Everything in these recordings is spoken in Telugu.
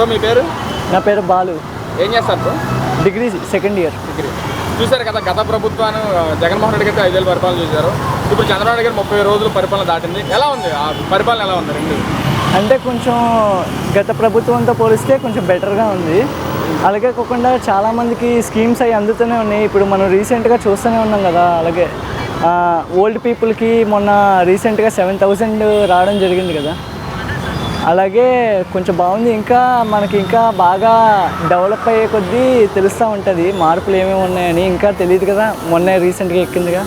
బ్రో మీ పేరు? నా పేరు బాలు. ఏం చేస్తారు bro? Degree second year. Degree. చూశారు కదా, గత ప్రభుత్వాన్ని జగన్మోహన్ రెడ్డి గారికి 5 ఏళ్ళు పరిపాలన చూశారు. ఇప్పుడు చంద్రబాబు నాయుడు గారు 30 రోజులు పరిపాలన దాటింది. ఎలా ఉంది ఆ పరిపాలన? ఎలా ఉంది రెండు? అంటే కొంచెం గత ప్రభుత్వంతో పోలిస్తే కొంచెం బెటర్గా ఉంది. అలాగే కాకుండా చాలామందికి స్కీమ్స్ అవి అందుతూనే ఉన్నాయి. ఇప్పుడు మనం రీసెంట్గా చూస్తూనే ఉన్నాం కదా. అలాగే ఓల్డ్ పీపుల్కి మొన్న రీసెంట్గా 7,000 రావడం జరిగింది కదా. అలాగే కొంచెం బాగుంది. ఇంకా మనకి ఇంకా బాగా డెవలప్ అయ్యే కొద్దీ తెలుస్తూ ఉంటుంది మార్పులు ఏమేమి ఉన్నాయని. ఇంకా తెలియదు కదా, మొన్న రీసెంట్గా ఎక్కిందిగా,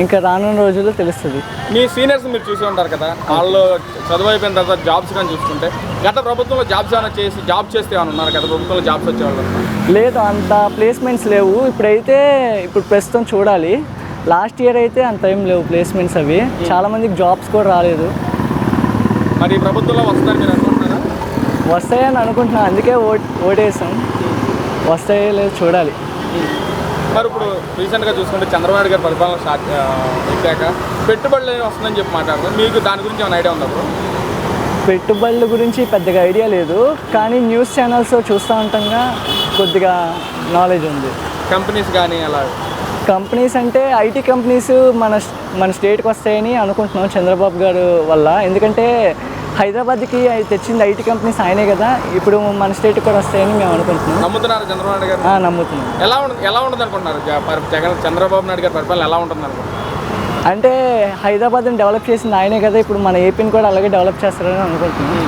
ఇంకా రానున్న రోజుల్లో తెలుస్తుంది. మీ సీనియర్స్ మీరు చూసి ఉంటారు కదా, వాళ్ళు చదువు అయిపోయిన తర్వాత జాబ్స్ కానీ చూసుకుంటే గత ప్రభుత్వంలో జాబ్స్ ఏమైనా జాబ్ చేస్తే ఏమైనా ఉన్నారు? గత ప్రభుత్వంలో జాబ్స్ వచ్చేవాళ్ళు? లేదు, అంత ప్లేస్మెంట్స్ లేవు. ఇప్పుడు ప్రస్తుతం చూడాలి. లాస్ట్ ఇయర్ అయితే అంత ఏం లేవు ప్లేస్మెంట్స్. అవి చాలామందికి జాబ్స్ కూడా రాలేదు. మరి ఈ ప్రభుత్వంలో వస్తుందని మీరు అనుకుంటున్నారా? వస్తాయని అనుకుంటున్నాను, అందుకే ఓటేసాం. వస్తాయో లేదు చూడాలి. మరి ఇప్పుడు రీసెంట్గా చూసుకుంటే చంద్రబాబు నాయుడు గారి పరిపాలన స్టార్ట్ వచ్చాక పెట్టుబడులు వస్తుందని చెప్పి మాట్లాడుతున్నారు. మీకు దాని గురించి ఏమైనా ఐడియా ఉందా బ్రో? పెట్టుబడుల గురించి పెద్దగా ఐడియా లేదు, కానీ న్యూస్ ఛానల్స్ చూస్తూ ఉంటాంగా, కొద్దిగా నాలెడ్జ్ ఉంది. కంపెనీస్ కానీ అలా? కంపెనీస్ అంటే ఐటీ కంపెనీస్ మన స్టేట్కి వస్తాయని అనుకుంటున్నాం చంద్రబాబు గారు వల్ల. ఎందుకంటే హైదరాబాద్కి తెచ్చింది ఐటీ కంపెనీస్ ఆయనే కదా. ఇప్పుడు మన స్టేట్కి కూడా వస్తాయని మేము అనుకుంటున్నాం. నమ్ముతున్నారు చంద్రబాబు నాయుడు గారు? నమ్ముతున్నాం. ఎలా ఉంటుంది అనుకుంటున్నారు చంద్రబాబు నాయుడు గారి పరిపాలన ఎలా ఉంటుంది అనుకుంటున్నారు? అంటే హైదరాబాద్ని డెవలప్ చేసింది ఆయనే కదా, ఇప్పుడు మన ఏపీని కూడా అలాగే డెవలప్ చేస్తారని అనుకుంటున్నాం.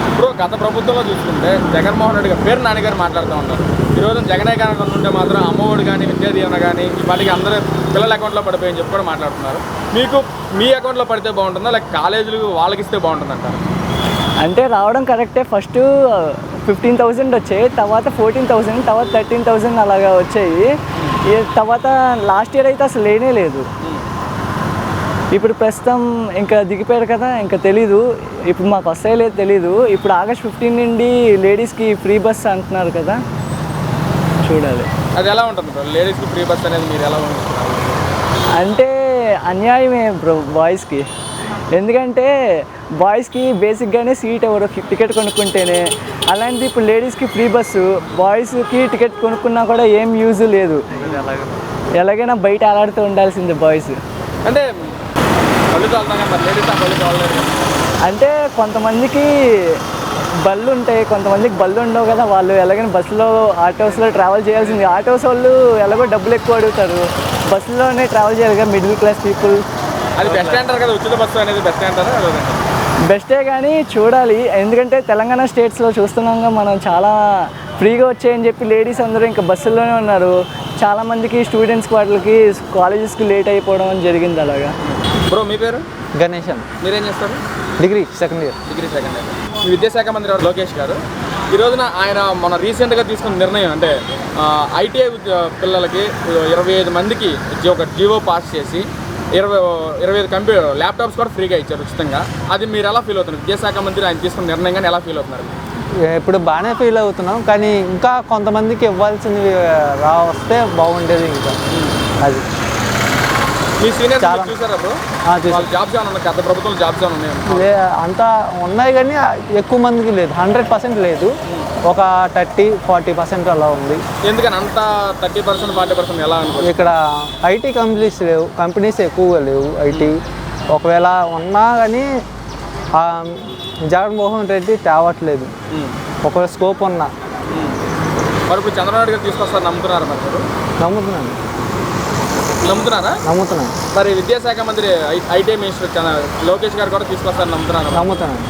ఇప్పుడు గత ప్రభుత్వంలో చూసుకుంటే జగన్మోహన్ రెడ్డి గారు పేరు నాన్నగారు మాట్లాడుతూ ఉంటారు. ఈరోజు జగనే కానీ ఉంటే మాత్రం అమ్మఒడి కానీ విద్యా దీవెన కానీ వాటికి అందరూ పిల్లల అకౌంట్లో పడిపోయని చెప్పి కూడా మాట్లాడుతున్నారు. మీకు మీ అకౌంట్లో పడితే బాగుంటుందా, లేక కాలేజీలు వాళ్ళకి ఇస్తే బాగుంటుందంటారు? అంటే రావడం కరెక్టే. ఫస్ట్ 15,000 వచ్చాయి, తర్వాత 14,000, తర్వాత 13,000 అలాగా వచ్చాయి. తర్వాత లాస్ట్ ఇయర్ అయితే అసలు లేనే లేదు. ఇప్పుడు ప్రస్తుతం ఇంకా దిగిపోయారు కదా, ఇంకా తెలీదు ఇప్పుడు మాకు వస్తాయో లేదు తెలీదు. ఇప్పుడు August 15 నుండి లేడీస్కి ఫ్రీ బస్ అంటున్నారు కదా, చూడాలి. అది ఎలా ఉంటుంది బ్రో? లేడీస్కి ఫ్రీ బస్ అనేది మీరు ఎలా అనుకుంటున్నారు? అంటే అన్యాయమే బ్రో బాయ్స్కి. ఎందుకంటే బాయ్స్కి బేసిక్గానే సీట్ ఎవరో టికెట్ కొనుక్కుంటేనే. అలాంటిది ఇప్పుడు లేడీస్కి ఫ్రీ బస్సు, బాయ్స్కి టికెట్ కొనుక్కున్నా కూడా ఏం యూజ్ లేదు. ఎలాగైనా బయట ఆలాడుతూ ఉండాల్సిందే బాయ్స్. అంటే అంటే కొంతమందికి బళ్ళు ఉంటాయి, కొంతమందికి బళ్ళు ఉండవు కదా. వాళ్ళు ఎలాగైనా బస్సులో ఆటోస్లో ట్రావెల్ చేయాల్సింది. ఆటోస్ వాళ్ళు ఎలాగో డబ్బులు ఎక్కువ అడుగుతారు, బస్సులోనే ట్రావెల్ చేయాలి కదా మిడిల్ క్లాస్ పీపుల్. అది బెస్ట్ అంటారు కదా, ఉచిత బస్సు అనేది బెస్ట్ అంటారా? బెస్టే, కానీ చూడాలి. ఎందుకంటే తెలంగాణ స్టేట్స్లో చూస్తున్నాంగా మనం, చాలా ఫ్రీగా వచ్చాయని చెప్పి లేడీస్ అందరూ ఇంకా బస్సుల్లోనే ఉన్నారు. చాలామందికి స్టూడెంట్స్కి వాటికి కాలేజెస్కి లేట్ అయిపోవడం జరిగింది అలాగా. బ్రో మీ పేరు? గణేశన్. మీరేం చేస్తారు? Degree second year. ఈ విద్యాశాఖ మంత్రి లోకేష్ గారు ఈ రోజున ఆయన మన రీసెంట్గా తీసుకున్న నిర్ణయం అంటే ఐటీఐ పిల్లలకి 25 మందికి ఒక జీవో పాస్ చేసి 25 ల్యాప్టాప్స్ కూడా ఫ్రీగా ఇచ్చారు ఉచితంగా. అది మీరు ఎలా ఫీల్ అవుతున్నారు? విద్యాశాఖ మంత్రి ఆయన తీసుకున్న నిర్ణయం కానీ ఎలా ఫీల్ అవుతున్నారు? ఇప్పుడు బాగానే ఫీల్ అవుతున్నాం, కానీ ఇంకా కొంతమందికి ఇవ్వాల్సింది వస్తే బాగుండేది. ఇంకా అది మీ సీనియర్స్ చూసారా బ్రో? జాబ్స్ ఏమైనా ఉన్నాయి? గత ప్రభుత్వంలో జాబ్స్ ఏమైనా ఉన్నాయి? అంతా ఉన్నాయి, కానీ ఎక్కువ మందికి లేదు, 100% లేదు. ఒక 30-40% అలా ఉంది. ఎందుకని అంత 30%, 40% ఎలా అనుకో? ఇక్కడ ఐటీ కంపెనీస్ లేవు, కంపెనీస్ ఎక్కువగా లేవు ఐటీ. ఒకవేళ ఉన్నా కానీ జగన్మోహన్ రెడ్డి తేవట్లేదు. ఒకవేళ స్కోప్ ఉన్నా. మరి ఇప్పుడు చంద్రబాబు గారు తీసుకొస్తారు నమ్ముతున్నారా? మరి నమ్ముతున్నారా? మరి విద్యాశాఖ మంత్రి ఐటీ మినిస్టర్ లోకేష్ గారు కూడా తీసుకొస్తారు నమ్ముతున్నారా? నమ్ముతున్నాను.